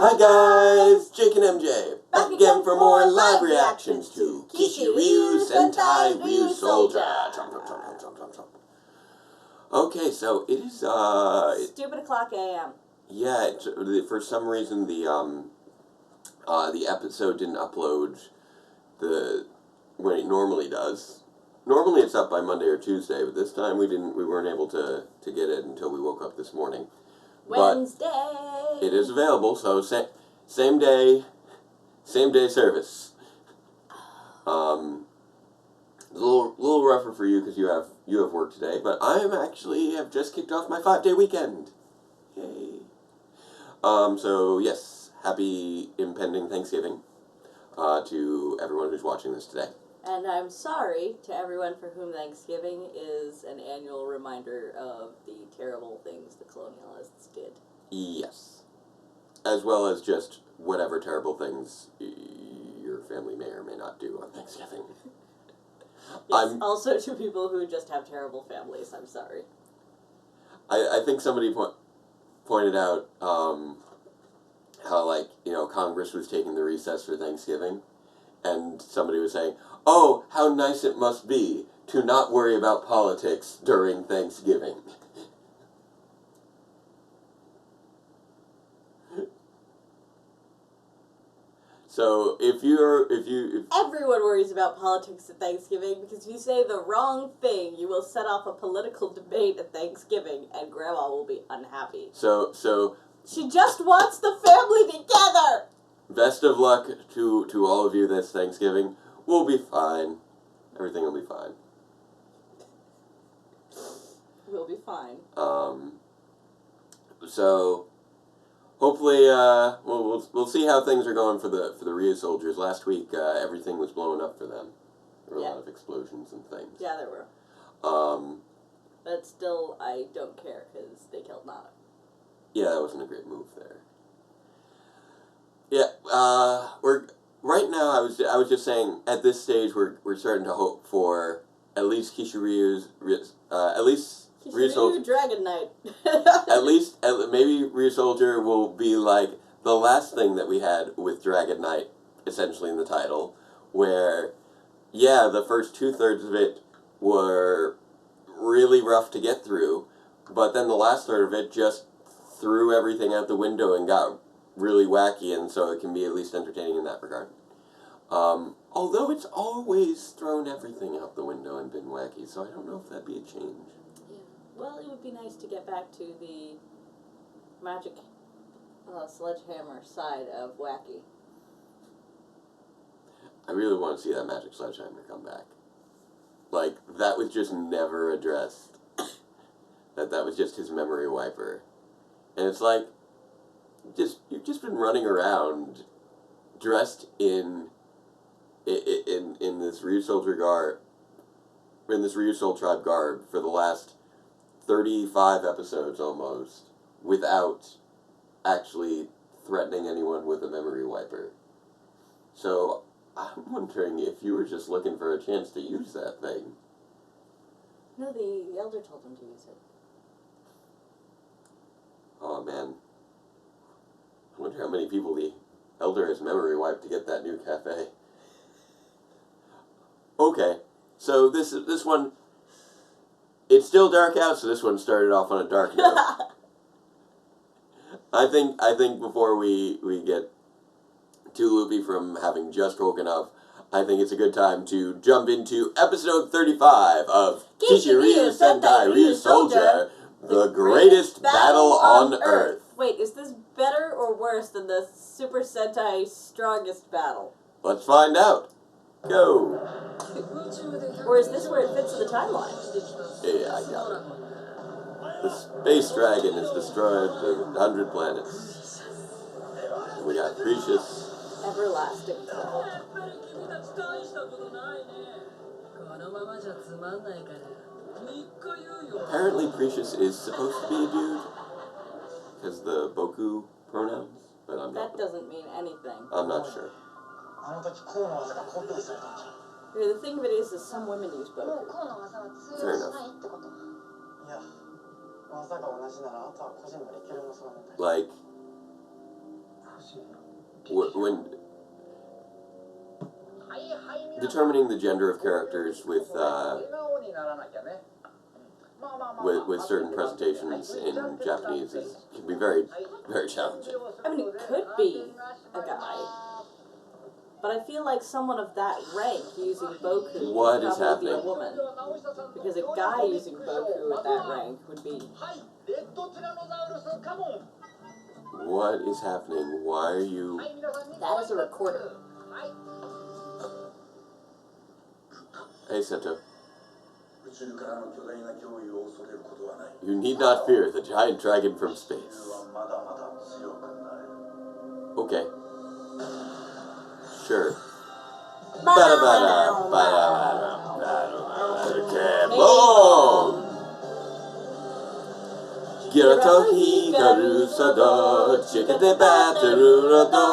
Hi guys, Jake and MJ, back again for more live reactions to Kishiryu Sentai Ryusoulger. Okay, so it is stupid o'clock a.m. Yeah, for some reason the episode didn't upload when it normally does. Normally it's up by Monday or Tuesday, but this time we weren't able to get it until we woke up this morning. Wednesday. But it is available, so same day service. It's a little rougher for you because you have work today, but I have just kicked off my 5-day weekend. Yay! So yes, happy impending Thanksgiving to everyone who's watching this today. And I'm sorry to everyone for whom Thanksgiving is an annual reminder of the terrible things the colonialists did. Yes. As well as just whatever terrible things your family may or may not do on Thanksgiving. Yes, also to people who just have terrible families, I'm sorry. I think somebody pointed out how, Congress was taking the recess for Thanksgiving, and somebody was saying, "Oh, how nice it must be to not worry about politics during Thanksgiving." So if everyone worries about politics at Thanksgiving, because if you say the wrong thing, you will set off a political debate at Thanksgiving, and Grandma will be unhappy. So she just wants the family together. Best of luck to all of you this Thanksgiving. We'll be fine. Everything will be fine. We'll be fine. So hopefully, we'll see how things are going for the Ryusoulgers. Last week, everything was blowing up for them. There were a lot of explosions and things. Yeah, there were. But still, I don't care because they killed Nana. Yeah, that wasn't a great move there. Yeah, right now. I was just saying at this stage we're starting to hope for at least Kishiryu Dragon Knight. Maybe Ryusoulger will be like the last thing that we had with Dragon Knight, essentially in the title, where, yeah, the first 2/3 of it were really rough to get through, but then the last third of it just threw everything out the window and got really wacky, and so it can be at least entertaining in that regard. Although it's always thrown everything out the window and been wacky, so I don't know if that'd be a change. Well, it would be nice to get back to the magic sledgehammer side of wacky. I really want to see that magic sledgehammer come back. Like, that was just never addressed. that was just his memory wiper. And it's like, you've just been running around dressed in this Ryusoulger garb, in this Ryusoul tribe garb for the last 35 episodes almost, without actually threatening anyone with a memory wiper. So I'm wondering if you were just looking for a chance to use that thing. No, the elder told him to use it. Oh man. I wonder how many people the elder has memory wiped to get that new cafe. Okay, so this one, it's still dark out, so this one started off on a dark note. I think before we get too loopy from having just woken up, I think it's a good time to jump into episode 35 of Kishiryu Sentai Ryusoulger, the greatest battle on Earth. Wait, is this better or worse than the Super Sentai strongest battle? Let's find out. Go. Or is this where it fits in the timeline? Yeah, I got it. The space dragon has destroyed the 100 planets. We got Precious. Everlasting. Apparently Precious is supposed to be a dude, because the Boku pronouns, but I'm not. That doesn't mean anything. I'm not sure. The thing of it is some women use Boku. Fair enough. when determining the gender of characters with certain presentations in Japanese can be very, very challenging. I mean, it could be a guy, but I feel like someone of that rank using Boku What would is probably be a happening? woman. Because a guy using Boku at that rank would be... What is happening? Why are you... That is a recorder. Hey, Sento. You need not fear the giant dragon from space. Okay. Sure. Boom! Girato hikaru sodo, chikete bateru rodo.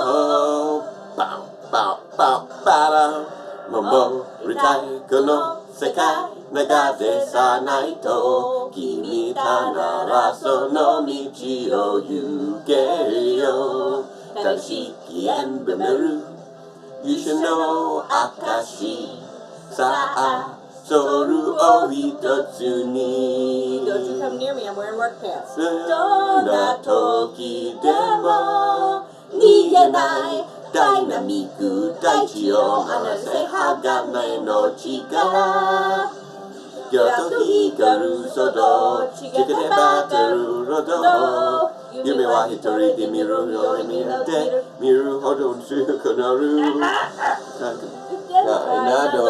Bow, bow, bow, bada. Momo, ritai, kono, sekai, nagade sanai to. Kimi ta nara sono michi o yuke yo. Tadashiki en bemeru, you should know akashi. Sa'a. Soru o hitotsu ni. Don't you come near me, I'm wearing work pants. Dona toki demo nigenai dynamiku daichi o anase hagane no chikara. Gyoto hikaru sodo chikete bateru rodo. Yume wa hitori de miru yo eminate miru hodon sukonaru. Kainado.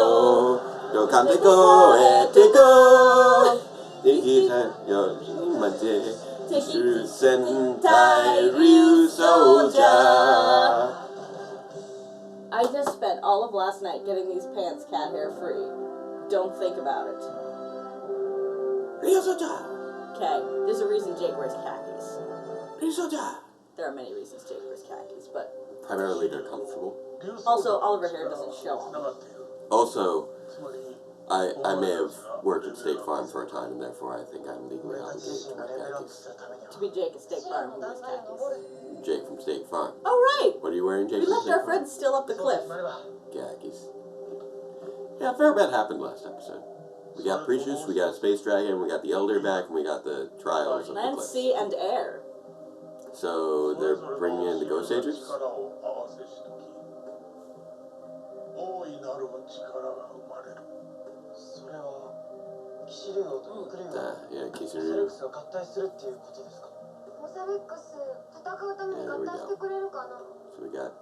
Yo kante go ete go. Nikita yo imate. Kishiryu Sentai Ryusoulger. I just spent all of last night getting these pants cat hair free. Don't think about it. Ryusoulger. Okay, there's a reason Jake wears khakis. Ryusoulger. There are many reasons Jake wears khakis, but... Primarily they're comfortable. Also, all of her hair doesn't show on. Also, I may have worked at State Farm for a time, and therefore I think I'm legally obligated to wear khakis. To be Jake at State Farm, who wears khakis. Jake from State Farm. Oh, right! What are you wearing, Jake? We from left State our Farm? friends still up the cliff. Khakis. Yeah, a fair bit happened last episode. We got Precious, we got a Space Dragon, we got the Elder back, and we got the Trials of the Land, Cliff. sea, and air. So they're bringing in the Ghost Agers? Yeah, Kishiryu. There we go. So we got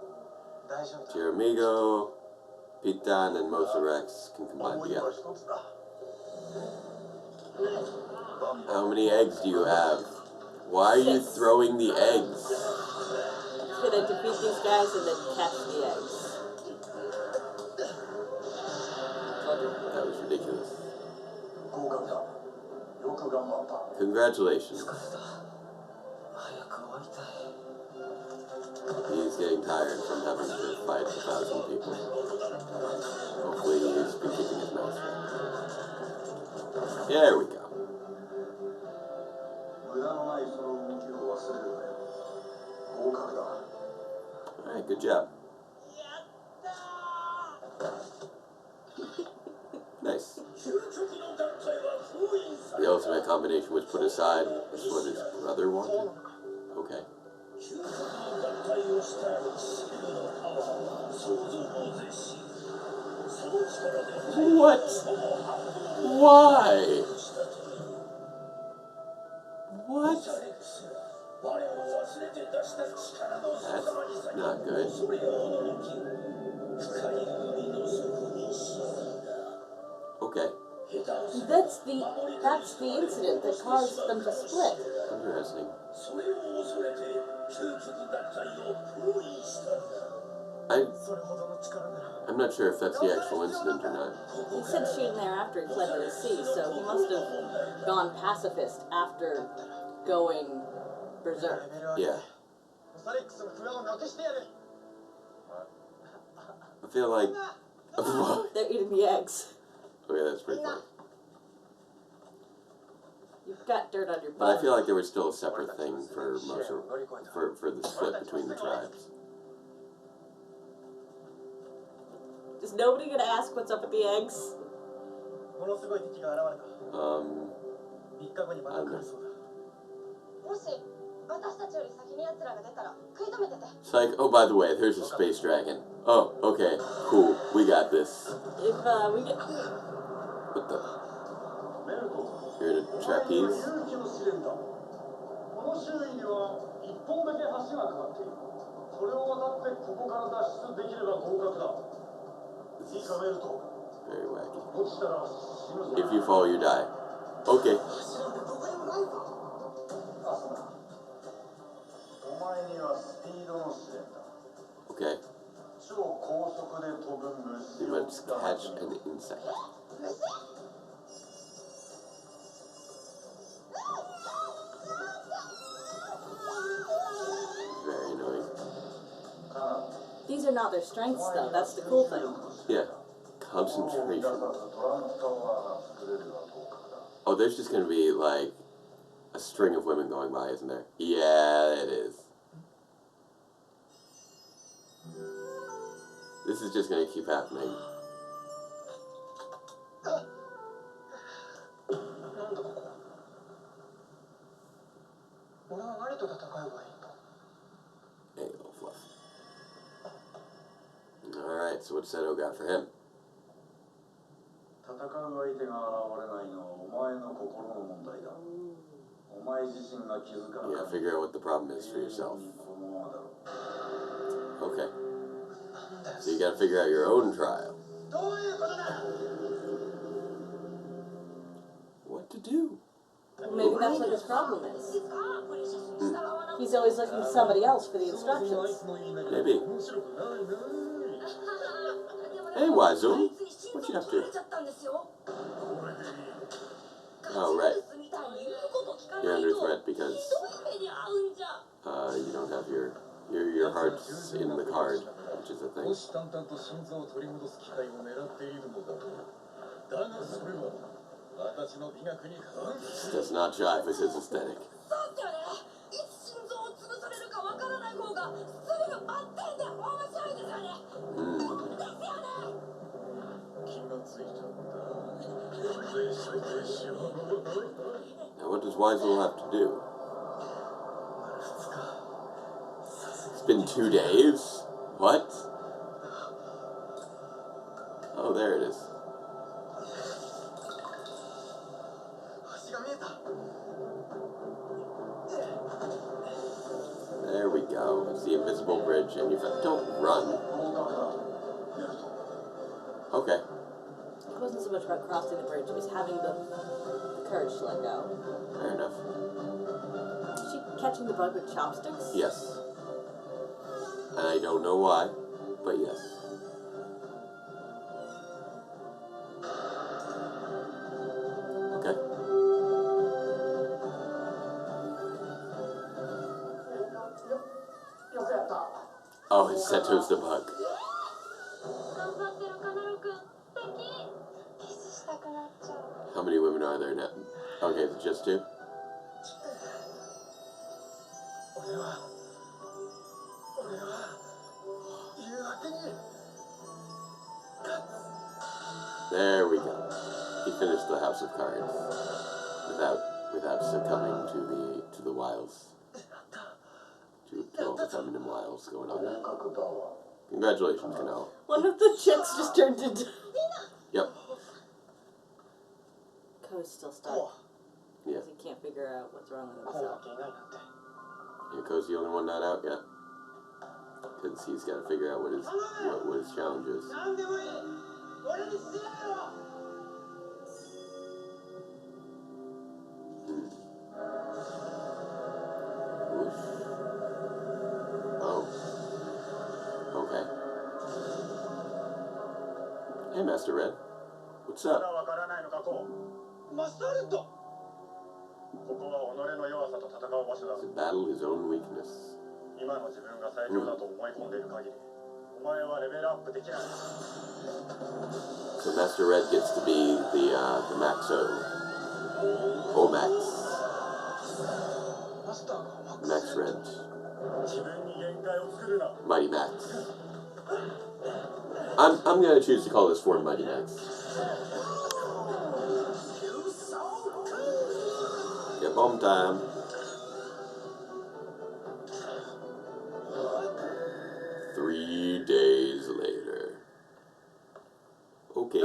Tiramigo, Pitan, and Mosarex can combine together. How many eggs do you have? Why are you throwing the eggs? It's gonna defeat these guys and then catch the eggs. That was ridiculous. Congratulations. He's getting tired from having to fight 1,000 people. Hopefully he's been keeping his mouth shut. There we go. Alright, good job. Nice. The ultimate combination was put aside. That's what his brother wanted? Okay. What? Why? What? That's not good. Okay. That's the incident that caused them to split. Interesting. I'm not sure if that's the actual incident or not. He said shooting there after he fled to the sea, so he must have gone pacifist after going berserk. Yeah. I feel like... They're eating the eggs. Okay, that's pretty funny. You've got dirt on your butt. But I feel like there was still a separate thing for the split between the tribes. Is nobody gonna ask what's up with the eggs? I don't know. It's like, oh, by the way, there's a space dragon. Oh, okay, cool, we got this. If we get... What the? You're in a trapeze? Very wacky. If you fall, you die. Okay. Okay. You must catch an insect. Very annoying. These are not their strengths, though. That's the cool thing. Yeah. Concentration. Oh, there's just gonna be, like, a string of women going by, isn't there? Yeah, it is. This is just gonna keep happening. Hey, little fluff. Alright, so what's Seto got for him? You gotta figure out what the problem is for yourself. Okay. So you gotta figure out your own trial. What to do? Maybe that's what his problem is. He's always looking to somebody else for the instructions. Maybe. Hey, Wazoo. What you up to? Oh, right. You're under threat because you don't have your heart's in the card, which is a thing. This does not jive with his aesthetic. Now what does Weisel have to do? It's been 2 days? What? Oh, there it is. There we go. It's the invisible bridge, and you don't run. Okay. It wasn't so much about crossing the bridge, it was having the courage to let go. Fair enough. Is she catching the bug with chopsticks? Yes. And I don't know why, but yes. Okay. Oh, his Seto's the bug. How many women are there now? Okay, is it just 2? There we go. He finished the House of Cards without succumbing to the wiles. To all the feminine wiles going on there. Congratulations, Canal. One of the chicks just turned into... Yep. Ko's still stuck. Yeah. Because he can't figure out what's wrong with himself. Yeah, Ko's the only one not out yet. Because he's got to figure out what his challenge is. Whoosh. Oh. Okay. Hey, Master Red. What's up? To battle his own weakness. So Master Red gets to be the Maxo. Max. Max Red. Mighty Max. I'm gonna choose to call this 4 Mighty Max. Get home time. 3 days later. Okay.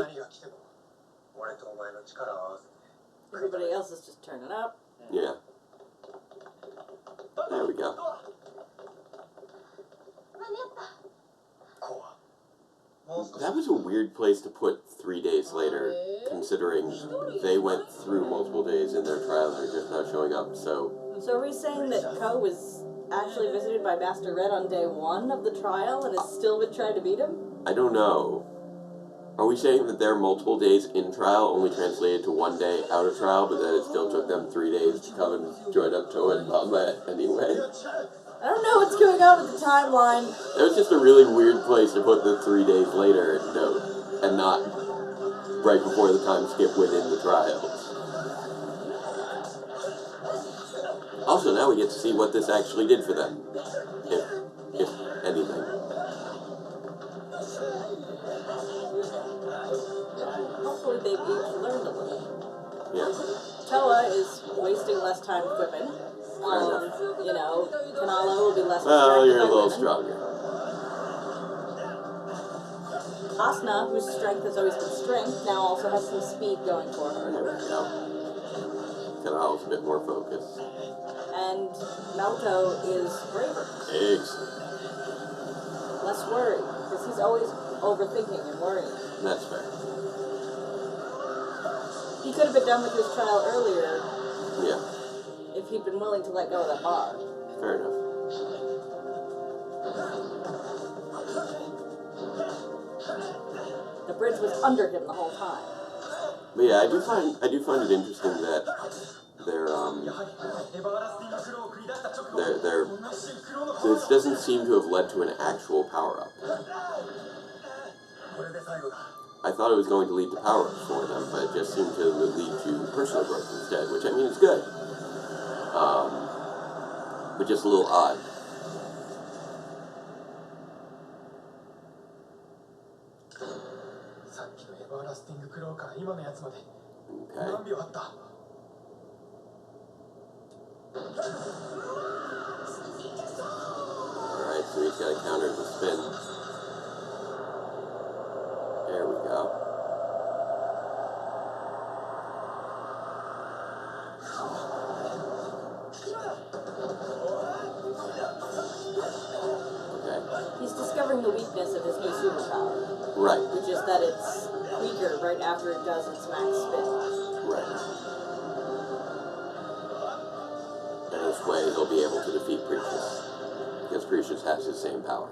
Everybody else is just turning up. Yeah. There we go. That was a weird place to put 3 days later, considering they went through multiple days in their trial and are just now showing up, so... So are we saying that Ko was actually visited by Master Red on day 1 of the trial and has still been trying to beat him? I don't know. Are we saying that their multiple days in trial only translated to 1 day out of trial, but that it still took them 3 days to come and join up Toa and Mamba anyway? I don't know what's going on with the timeline. It was just a really weird place to put the 3 days later note, and not right before the time skip within the trials. Also, now we get to see what this actually did for them, if anything. Hopefully they've each learned a little. Yeah. Toa is wasting less time equipping. You know, Kanala will be less Well, distracted you're a by little women. stronger. Asuna, whose strength has always been strength, now also has some speed going for There her. we go. Kanala's a bit more focused. And Melto is braver. Excellent. Less worried, because he's always overthinking and worrying. That's fair. He could have been done with his trial earlier Yeah, if he'd been willing to let go of that bar. fair enough. The bridge was under him the whole time. But yeah, I do find it interesting that this doesn't seem to have led to an actual power-up. I thought it was going to lead to power-ups for them, but it just seemed to lead to personal growth instead, which I mean is good. But just a little odd. Okay. Alright, so he's got to counter the spin. There we go. Okay. He's discovering the weakness of his new superpower. Right. Which is that it's weaker right after it does its max spin. Right. And this way he'll be able to defeat Precious. Because Precious has his same power.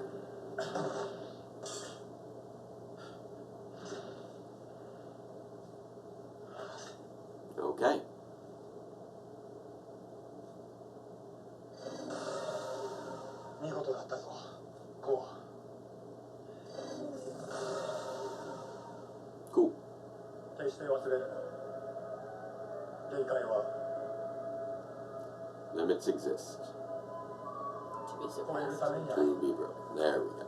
Okay. Cool. Limits exist. To be surprised. To be broken. There we go.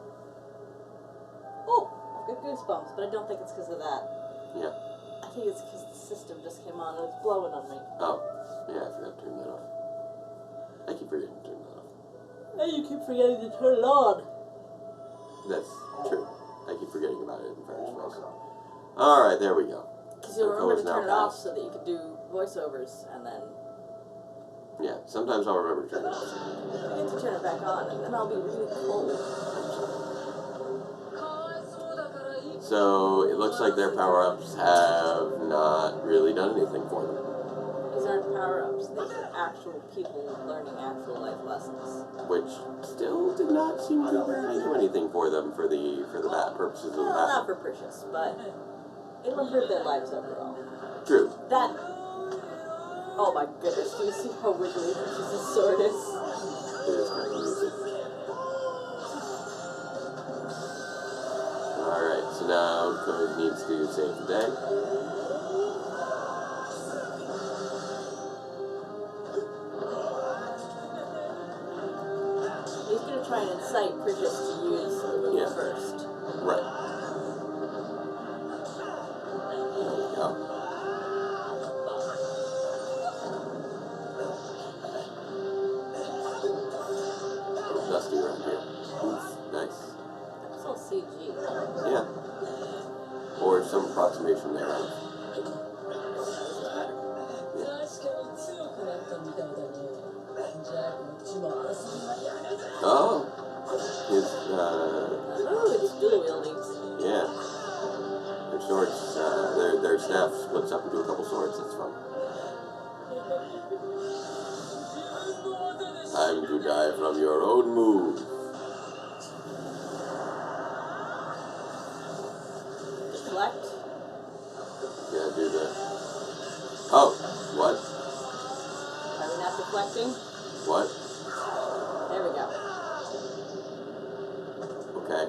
Oh, I've got goosebumps, but I don't think it's because of that. Yeah. I think it's because the system just came on and it's blowing on me. Oh. Yeah, I forgot to turn that off. I keep forgetting to turn that off. And you keep forgetting to turn it on. That's true. I keep forgetting about it in the first place. Alright, there we go. Because you'll So remember to Koa's turn it now off passed. so that you could do voiceovers and then Yeah, sometimes I'll remember to turn it off. forget to turn it back on and then I'll be really cold. So, it looks like their power-ups have not really done anything for them. These aren't power-ups, these are actual people learning actual life lessons. Which still did not seem to really do anything for them for the purposes of the Well, battle. not for Precious, but it'll improve their lives overall. True. That... Oh my goodness, do you see how wiggly Precious's sword is? It is kind of amusing. Alright, so now Code needs to save the day. He's going to try and incite Precious to use the move Yeah. first. Right. CG. Yeah. Or some approximation thereof. Oh, his Ooh, it's dual wielding. yeah, their swords, their staff splits up into a couple swords. That's fun. Time to die from your own move. Deflect. Yeah, do the. Oh, what? Are we not deflecting? What? There we go. Okay.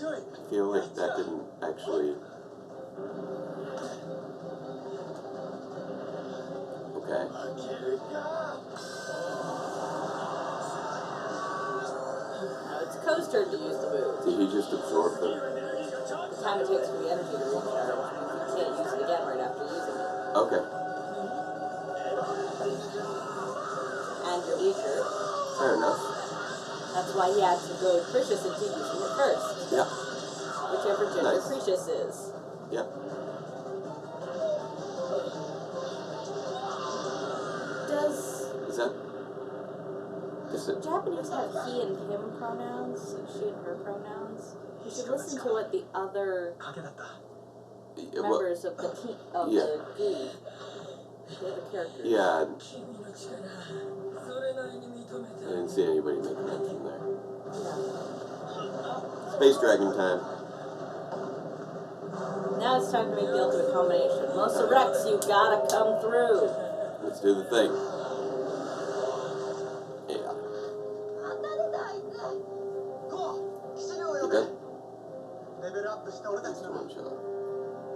I feel like that didn't actually. Okay. Now it's Ko's turn to use the move. Did he just absorb them? The time it takes for the energy to recharge means you can't use it again right after using it. Okay. And you're weaker. Fair enough. That's why he had to go with Precious and keep using it first. Yeah. Whichever gender Nice. Precious is. Yep. Is that? Is it? Japanese have he and him pronouns and she and her pronouns? You should listen to what the other members of the team of yeah. the group, the other characters. Yeah. I didn't see anybody make a mention there. Space Dragon time. Now it's time to make the ultimate combination. Mosa Rex, you gotta come through. Let's do the thing. Yeah. You good? Just one shot.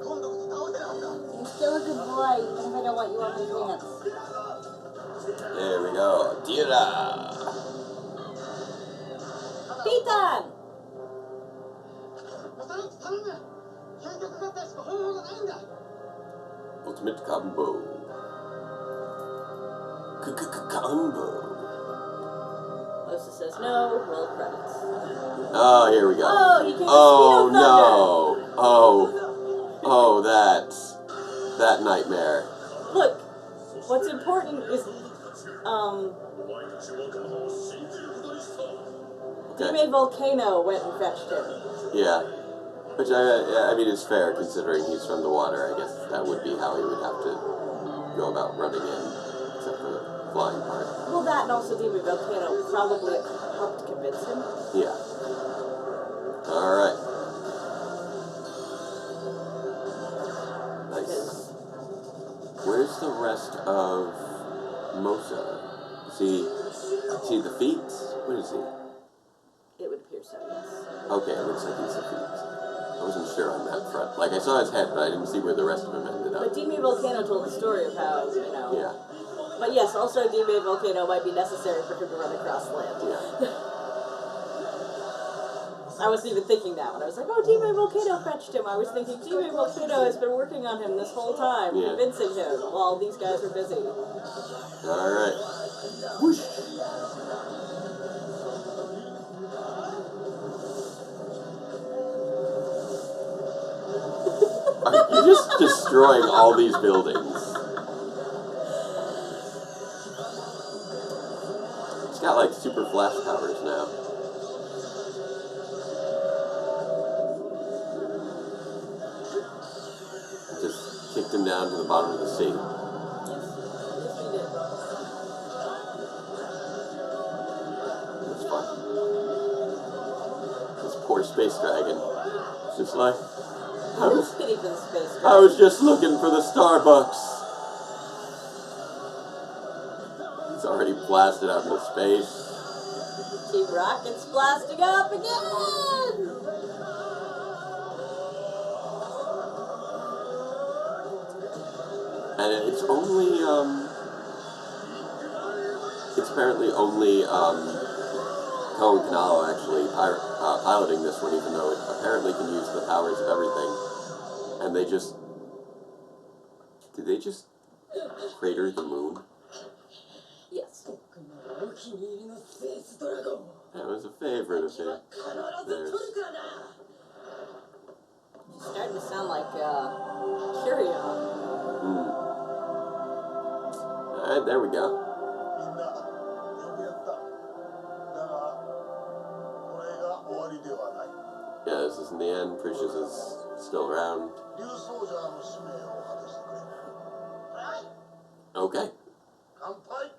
You're still a good boy, even if I don't want you on my pants. There we go. Tira! Pitan! Ultimate combo. Combo. Mosa says no, roll credits. Oh, here we go. Oh, he came Oh, Speedo no. Oh, that nightmare. Look, what's important is, Okay. Dime Volcano went and fetched him. Yeah. Which, I mean, it's fair considering he's from the water. I guess that would be how he would have to go about running in, except for the flying part. Well, that and also Dime Volcano probably helped convince him. Yeah. Alright. Nice. Where's the rest of Mosa? Is he the feet? What is he? It would appear so, yes. Okay, it looks like he's the feet. I wasn't sure on that front. Like, I saw his head, but I didn't see where the rest of him ended up. But Dime Volcano told the story of how, Yeah. But yes, also Dime Volcano might be necessary for him to run across land. Yeah. I wasn't even thinking that when I was like, oh, Dime Volcano fetched him. I was thinking Dime Volcano has been working on him this whole time, Yeah. convincing him while these guys were busy. Alright. Whoosh! You're just destroying all these buildings. It's got like super flash powers now. Just kicked him down to the bottom of the sea. Yes, we did. That's fun. This poor space dragon. It's just like, I was pity for the space I dragon. was just looking for the Starbucks. It's already blasted out into space. Team Rocket's blasting up again! And it's only, it's apparently only, Ko and Kanalo actually piloting this one, even though it apparently can use the powers of everything. And they just, did they just crater the moon? Yes. That was a favorite of his. There's... Starting to sound like Kishiryu. Alright, there we go. Yeah, this isn't the end. Precious is still around. Okay. Kanpai.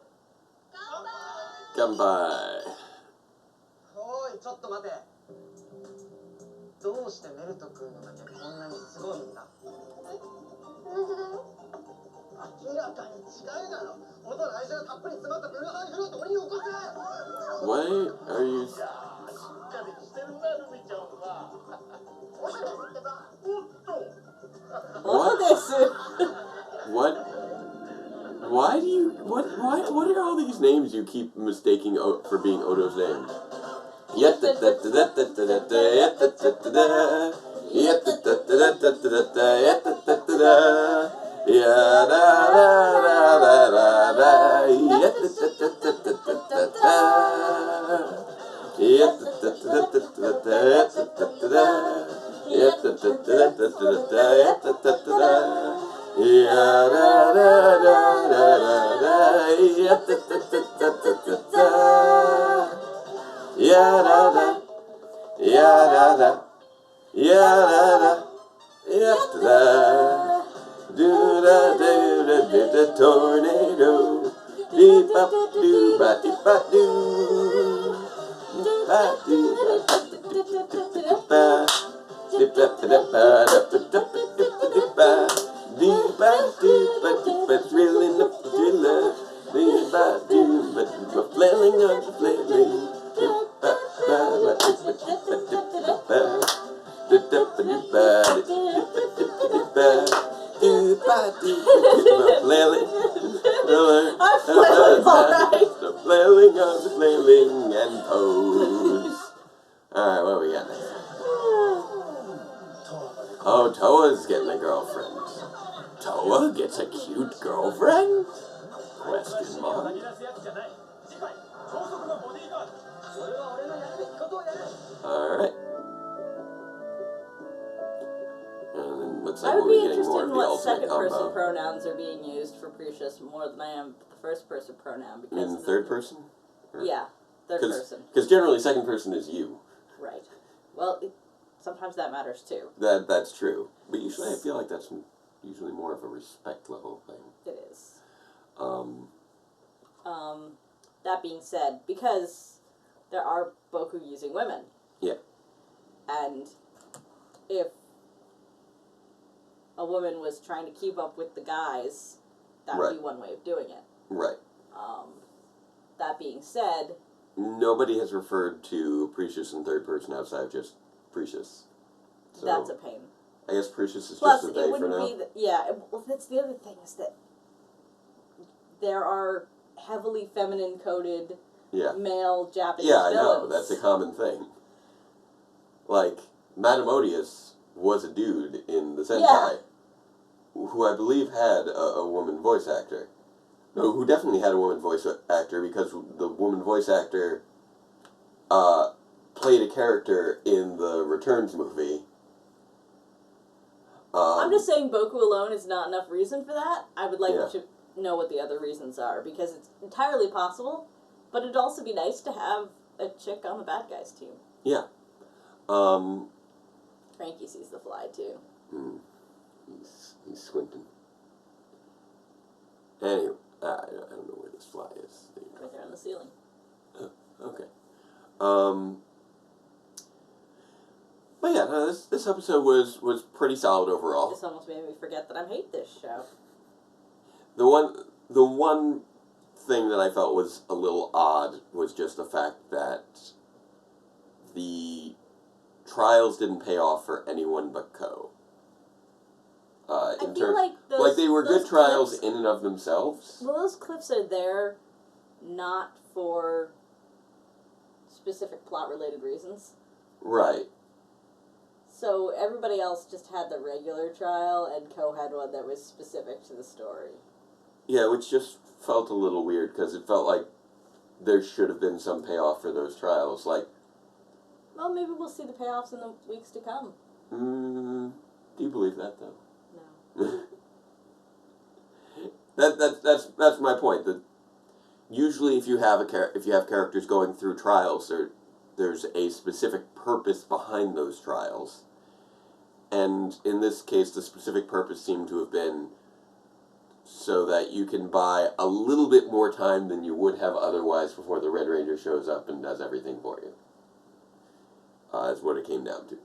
おい、ちょっと待て。どうしてメルト君のだけこんなにすごいんだ？同じだよ。明らかに違うだろ。元の愛情がたっぷり詰まったブルーハイフロート俺に起こせ。 Why are you... しっかりしてるな、ルミちゃんは。おしゃれですけど。おっと。What is What? Why do you... What are all these names you keep mistaking for being Odo's names? Tornado. Thrilling up the thriller. Flailing on the flailing. I'm flailing, alright. The flailing on the flailing and pose. Alright, what do we got next? Oh, Toa's getting a girlfriend. Toa gets a cute girlfriend? Question mark. Alright. And then looks like I would we'll be be getting more interested of in the what alternate second-person combo. pronouns are being used for Precious more than I am the first-person pronoun. You Because mean the third person? Yeah, third person. Because generally second person is you. Right. Well, sometimes that matters too. That's true. But usually I feel like that's usually more of a respect level thing. It is. That being said, because there are Boku using women. Yeah. And if a woman was trying to keep up with the guys, that would be one way of doing it. Right. That being said... Nobody has referred to Precious in third person outside of just Precious. So that's a pain. I guess Precious is Plus, just a they for now. Well, that's the other thing, is that there are heavily feminine-coded male Japanese I villains. know. That's a common thing. Like, Madame Odious was a dude in the Sentai, who I believe had a woman voice actor. No, who definitely had a woman voice actor, because the woman voice actor played a character in the Returns movie. I'm just saying Boku alone is not enough reason for that. I would like to know what the other reasons are, because it's entirely possible, but it'd also be nice to have a chick on the bad guys team. Yeah. Frankie sees the fly, too. He's squinting. Anyway, I don't know where this fly is. Right there on the ceiling. Oh, okay. But yeah, no, this episode was pretty solid overall. This almost made me forget that I hate this show. The one thing that I felt was a little odd was just the fact that the trials didn't pay off for anyone but Ko. I feel like those, like they were good trials clips, in and of themselves. Well, those clips are there not for specific plot-related reasons. Right. So everybody else just had the regular trial, and Ko had one that was specific to the story. Yeah, which just felt a little weird, because it felt like there should have been some payoff for those trials. Like, well, maybe we'll see the payoffs in the weeks to come. do you believe that though? No. That's my point. That usually, if you have characters going through trials, there's a specific purpose behind those trials, and in this case, the specific purpose seemed to have been so that you can buy a little bit more time than you would have otherwise before the Red Ranger shows up and does everything for you. Is what it came down to.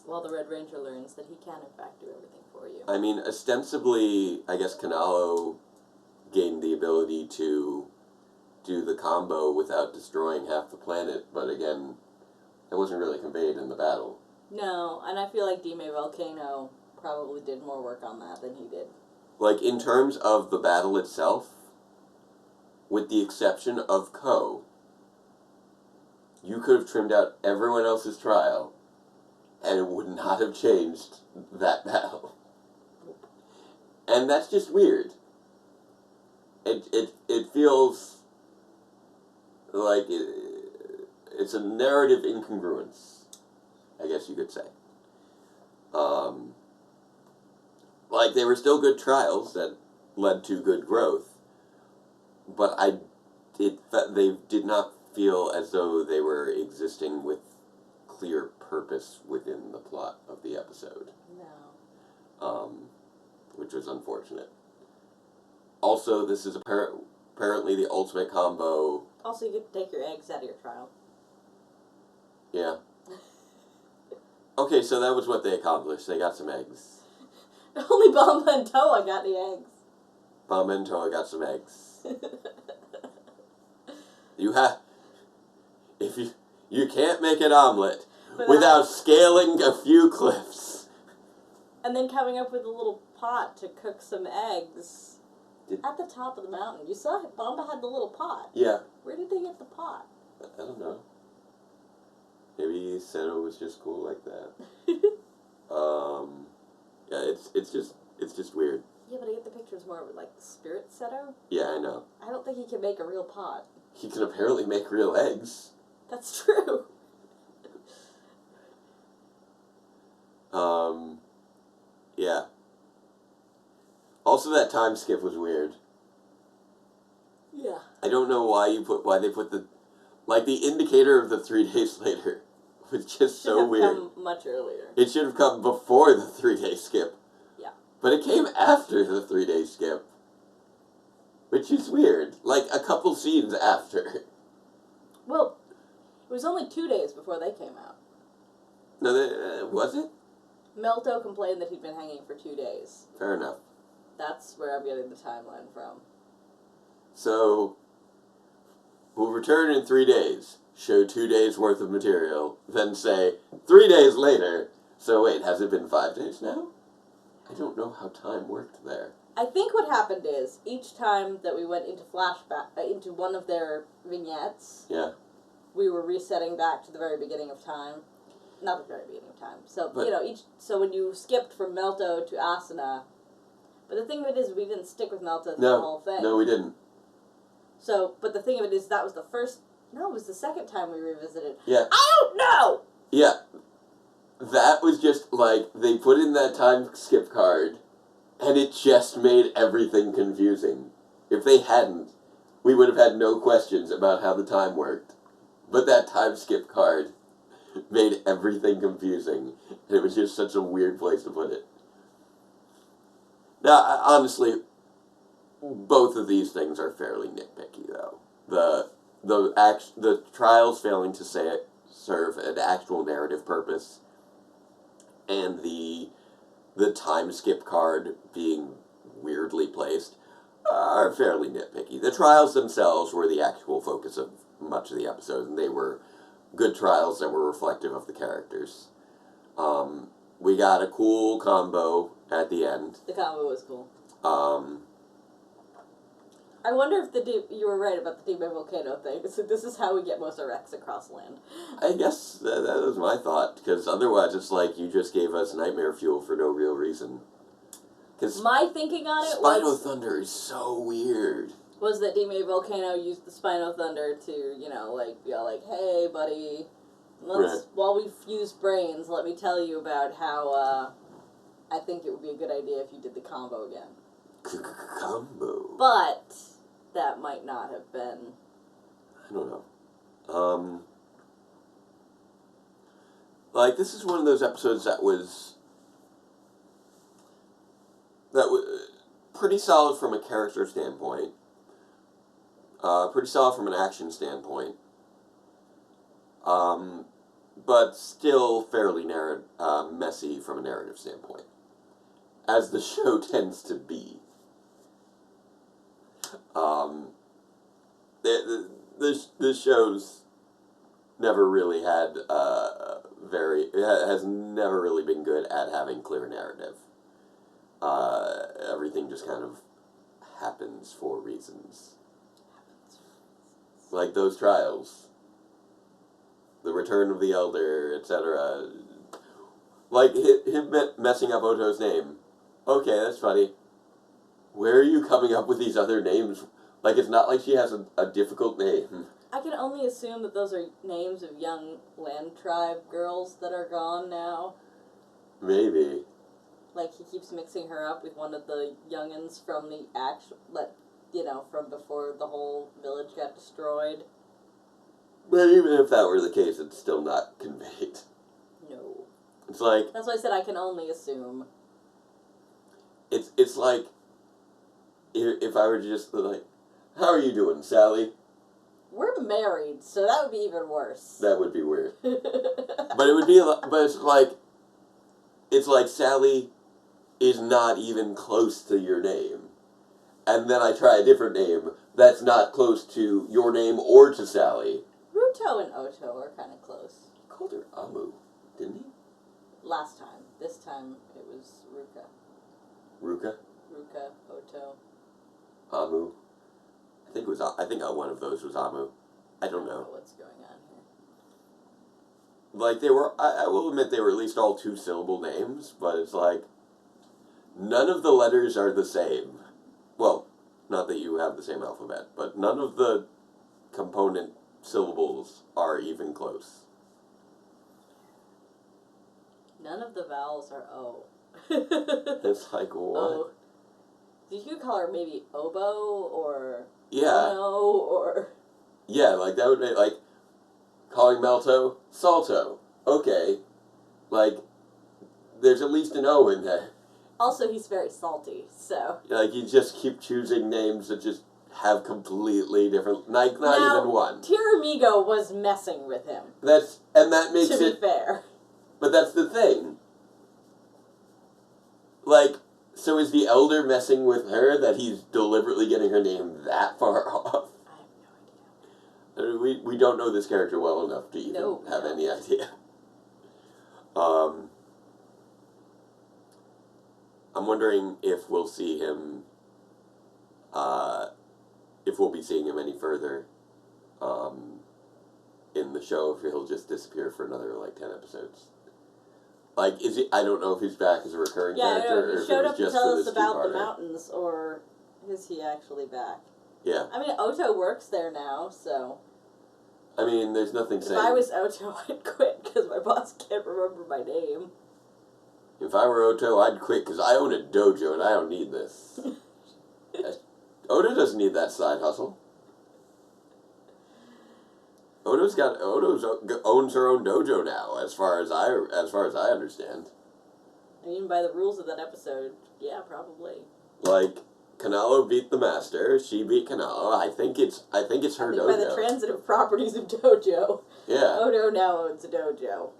Well, the Red Ranger learns that he can, in fact, do everything for you. I mean, ostensibly, I guess Kanalo gained the ability to do the combo without destroying half the planet, but again, that wasn't really conveyed in the battle. No, and I feel like Dime Volcano probably did more work on that than he did. Like, in terms of the battle itself, with the exception of Ko, you could have trimmed out everyone else's trial, and it would not have changed that battle. And that's just weird. It feels like it's a narrative incongruence, I guess you could say. Like, they were still good trials that led to good growth, but they did not feel as though they were existing with clear purpose within the plot of the episode. No. Which was unfortunate. Also, this is apparently the ultimate combo. Also, you get to take your eggs out of your trial. Yeah. Okay, so that was what they accomplished. They got some eggs. Only Bomba and Toa got the eggs. Bomba and Toa got some eggs. If you can't make an omelet without scaling a few cliffs. And then coming up with a little pot to cook some eggs at the top of the mountain. You saw Bomba had the little pot. Yeah. Where did they get the pot? I don't know. Maybe Senna was just cool like that. Yeah, it's just weird. Yeah, but I get the pictures more of like Spirit Seto. Yeah, I know. I don't think he can make a real pot. He can apparently make real eggs. That's true. Yeah. Also, that time skip was weird. Yeah. I don't know why they put the indicator of the 3 days later was just so weird. Come much earlier. It should have come before the 3-day skip. Yeah. But it came after the 3-day skip. Which is weird. Like, a couple scenes after. Well, it was only 2 days before they came out. No, was it? Melto complained that he'd been hanging for 2 days. Fair enough. That's where I'm getting the timeline from. So, we'll return in 3 days, show 2 days worth of material, then say 3 days later. So wait, has it been 5 days now? I don't know how time worked there. I think what happened is, each time that we went into flashback, into one of their vignettes, yeah, we were resetting back to the very beginning of time. Not the very beginning of time. So, but, so when you skipped from Melto to Asuna, but the thing of it is, we didn't stick with Melto through the whole thing. No, we didn't. So, but the thing of it is, that was the first, no, it was the second time we revisited. Yeah. I don't know! Yeah. That was just, like, they put in that time skip card, and it just made everything confusing. If they hadn't, we would have had no questions about how the time worked. But that time skip card made everything confusing, and it was just such a weird place to put it. Now, honestly, both of these things are fairly nitpicky, though. The trials failing to serve an actual narrative purpose, and the time skip card being weirdly placed are fairly nitpicky. The trials themselves were the actual focus of much of the episode, and they were good trials that were reflective of the characters. We got a cool combo at the end. The combo was cool. I wonder if you were right about the Dime Volcano thing. So this is how we get most Rex across land. I guess that was my thought, because otherwise it's like you just gave us nightmare fuel for no real reason. My thinking on it was... Spino Thunder is so weird. was that Dime Volcano used the Spino Thunder to, you know, like, be all like, hey, buddy, while we fuse brains, let me tell you about how, I think it would be a good idea if you did the combo again. Combo? But that might not have been... I don't know. Like, this is one of those episodes that was pretty solid from a character standpoint, pretty solid from an action standpoint, but still fairly messy from a narrative standpoint, as the show tends to be. This show's never really had has never really been good at having clear narrative. Everything just kind of happens for reasons. Like those trials. The return of the Elder, etc. Like, him messing up Oto's name. Okay, that's funny. Where are you coming up with these other names? Like, it's not like she has a difficult name. I can only assume that those are names of young land tribe girls that are gone now. Maybe. Like, he keeps mixing her up with one of the youngins from the from before the whole village got destroyed. But even if that were the case, it's still not conveyed. No. It's like... That's why I said I can only assume. It's like... If I were just like... How are you doing, Sally? We're married, so that would be even worse. That would be weird. But it would be... But it's like Sally is not even close to your name. And then I try a different name that's not close to your name or to Sally. Ruto and Oto are kind of close. He called her Amu, didn't he? Last time. This time it was Ruka. Ruka? Ruka, Oto. Amu. I think one of those was Amu. I don't know. What's going on here. Like, they were... I will admit they were at least all 2-syllable names, but it's like... None of the letters are the same. Well, not that you have the same alphabet, but none of the component syllables are even close. None of the vowels are O. It's like, what? O. Did you call her maybe oboe, or... Yeah. Ono, or... Yeah, like, that would be, like, calling Melto, Salto. Okay. Like, there's at least an O in there. Also, he's very salty, so... Like, you just keep choosing names that just have completely different... Like, not now, even one. Tiramigo was messing with him. And that makes to be fair. But that's the thing. Like, so is the Elder messing with her that he's deliberately getting her name that far off? I have no idea. We don't know this character well enough to even have any idea. I'm wondering if we'll see him, if we'll be seeing him any further in the show, if he'll just disappear for another, 10 episodes. Like, is he... I don't know if he's back as a recurring character, or if he showed it was up to just tell for us this about the two-parter. mountains, or is he actually back? Yeah. I mean, Oto works there now, so... I mean, there's nothing saying... If I was Oto, I'd quit, because my boss can't remember my name. If I were Oto, I'd quit, because I own a dojo, and I don't need this. Oto doesn't need that side hustle. Oto owns her own dojo now, as far as I understand. I mean, by the rules of that episode, yeah, probably. Like, Kanalo beat the master. She beat Kanalo. I think it's her dojo. By the transitive properties of dojo. Yeah. Oto now owns a dojo.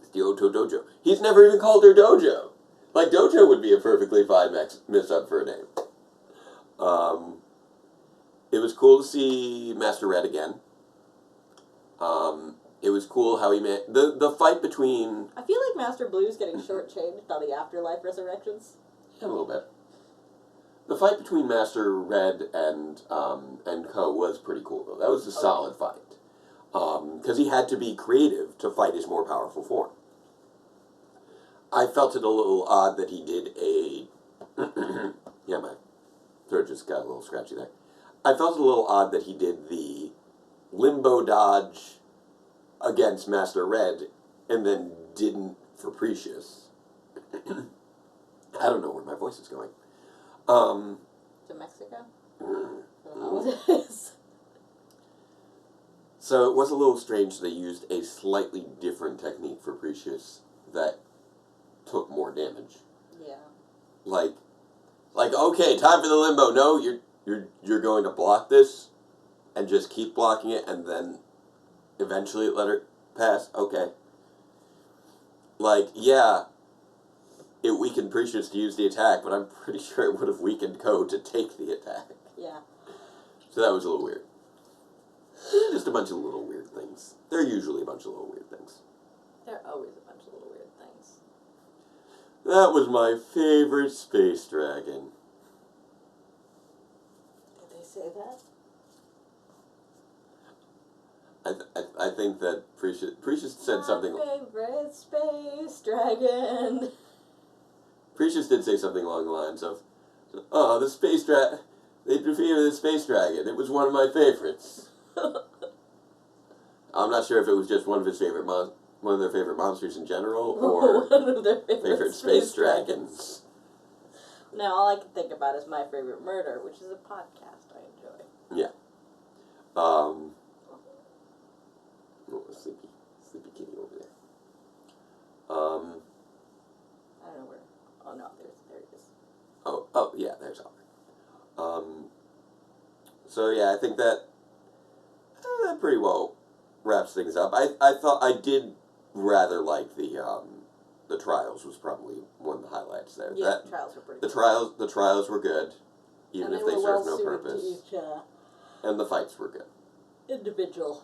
It's the Oto dojo. He's never even called her dojo. Like, dojo would be a perfectly fine mix-up for a name. It was cool to see Master Red again. It was cool how he made... The fight between... I feel like Master Blue's getting shortchanged on the Afterlife Resurrections. Yeah, a little bit. The fight between Master Red and Co. was pretty cool, though. That was a solid fight. Because he had to be creative to fight his more powerful form. I felt it a little odd that he did a... yeah, my throat just got a little scratchy there. I felt a little odd that he did the limbo dodge against Master Red and then didn't for Precious. I don't know where my voice is going. To Mexico? For the holidays. So it was a little strange they used a slightly different technique for Precious that took more damage. Yeah. Like, okay, time for the limbo. No, you're going to block this and just keep blocking it and then eventually let her pass. Okay. Like, yeah, it weakened Precious to use the attack, but I'm pretty sure it would have weakened Ko to take the attack. Yeah. So that was a little weird. Just a bunch of little weird things. They're usually a bunch of little weird things. There are always a bunch of little weird things. That was my favorite space dragon. Did they say that? I think that Precious said something. My favorite space dragon. Precious did say something along the lines of, "Oh, the space they defeated the space dragon. It was one of my favorites." I'm not sure if it was just one of his favorite one of their favorite monsters in general, or one of their favorite space dragons. Now all I can think about is My Favorite Murder, which is a podcast I enjoy. Yeah. Sleepy kitty over there. I don't know where. Oh no, there he is. Oh yeah, there's Albert. So yeah, I think that pretty well wraps things up. I thought I did rather like the trials was probably one of the highlights there. Yeah, the trials were pretty good. The trials were good, even if they served no purpose. To each, and the fights were good. individual.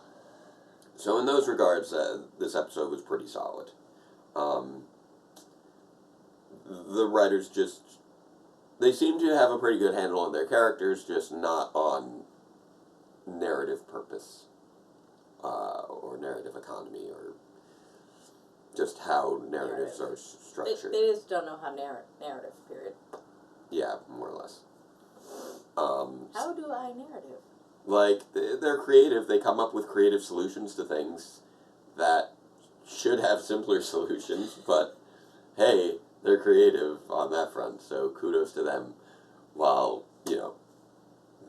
So in those regards, this episode was pretty solid. The writers they seem to have a pretty good handle on their characters, just not on narrative purpose, or narrative economy, or just how narratives are structured. They just don't know how narrative, period. Yeah, more or less. How do I narrative? Like, they're creative. They come up with creative solutions to things that should have simpler solutions, but hey, they're creative on that front, so kudos to them, while,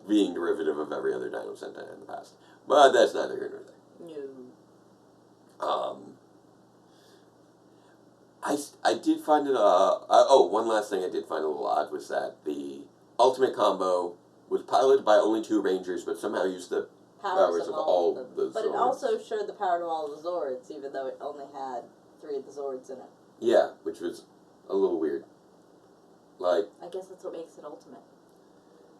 being derivative of every other Dino Sentai in the past. But that's neither here nor there. No. I did find it, one last thing I did find a little odd was that the ultimate combo was piloted by only 2 Rangers, but somehow used the powers of all the Zords. But it also showed the power of all the Zords, even though it only had 3 of the Zords in it. Yeah, which was a little weird. Like, I guess that's what makes it ultimate.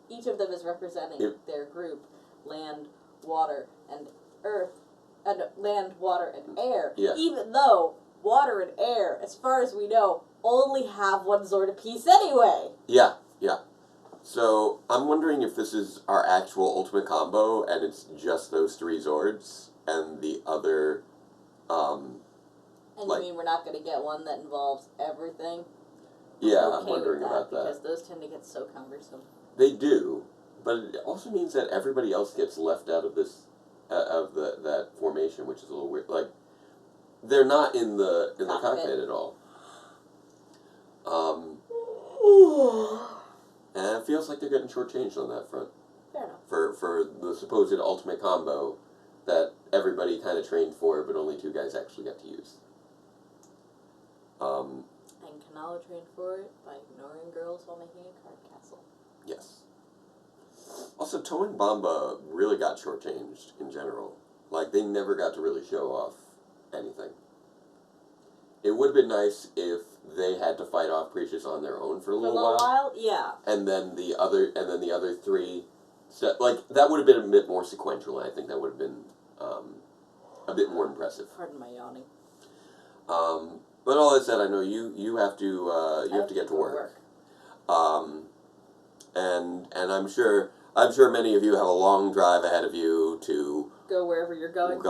Each of them is representing their group: land, water, and earth, and land, water, and air. Yeah. Even though water and air, as far as we know, only have 1 Zord apiece anyway. Yeah. So I'm wondering if this is our actual ultimate combo, and it's just those 3 Zords, and the other, And you mean we're not going to get one that involves everything? Yeah, I'm wondering about that. Because those tend to get so cumbersome. They do, but it also means that everybody else gets left out of this, that formation, which is a little weird. Like, they're not in the cockpit at all. And it feels like they're getting shortchanged on that front. Fair enough. For the supposed ultimate combo that everybody kind of trained for, but only 2 guys actually got to use. And Kanala trained for it by ignoring girls while making a card castle. Yes. Also, Toe and Bamba really got shortchanged in general. Like, they never got to really show off anything. It would have been nice if they had to fight off Precious on their own for a little while. Yeah. And then the other 3, that would have been a bit more sequential, and I think that would have been a bit more impressive. Pardon my yawning. But all that said, I know you have to get to work. And I'm sure many of you have a long drive ahead of you to go wherever you're going.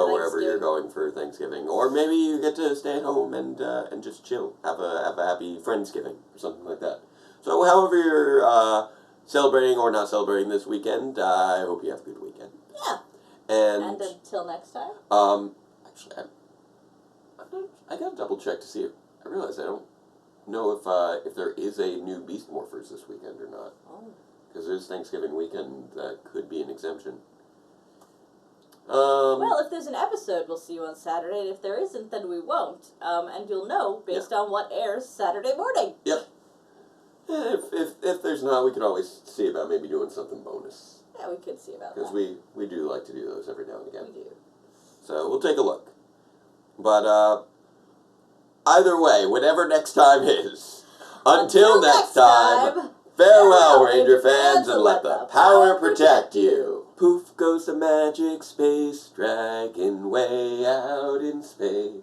For Thanksgiving, or maybe you get to stay at home and just chill, have a happy Friendsgiving or something like that. So however you're celebrating or not celebrating this weekend, I hope you have a good weekend. Yeah. And until next time. Actually, I gotta double check to see if I realize I don't know if there is a new Beast Morphers this weekend or not. Oh. Because there's Thanksgiving weekend, that could be an exemption. Well, if there's an episode, we'll see you on Saturday. And if there isn't, then we won't. And you'll know based on what airs Saturday morning. Yep. Yeah, if there's not, we could always see about maybe doing something bonus. Yeah, we could see about that. Because we do like to do those every now and again. We do. So we'll take a look. But either way, whatever next time is, until next time, farewell, Ranger fans, and let the power protect you. Poof goes the magic space dragon way out in space.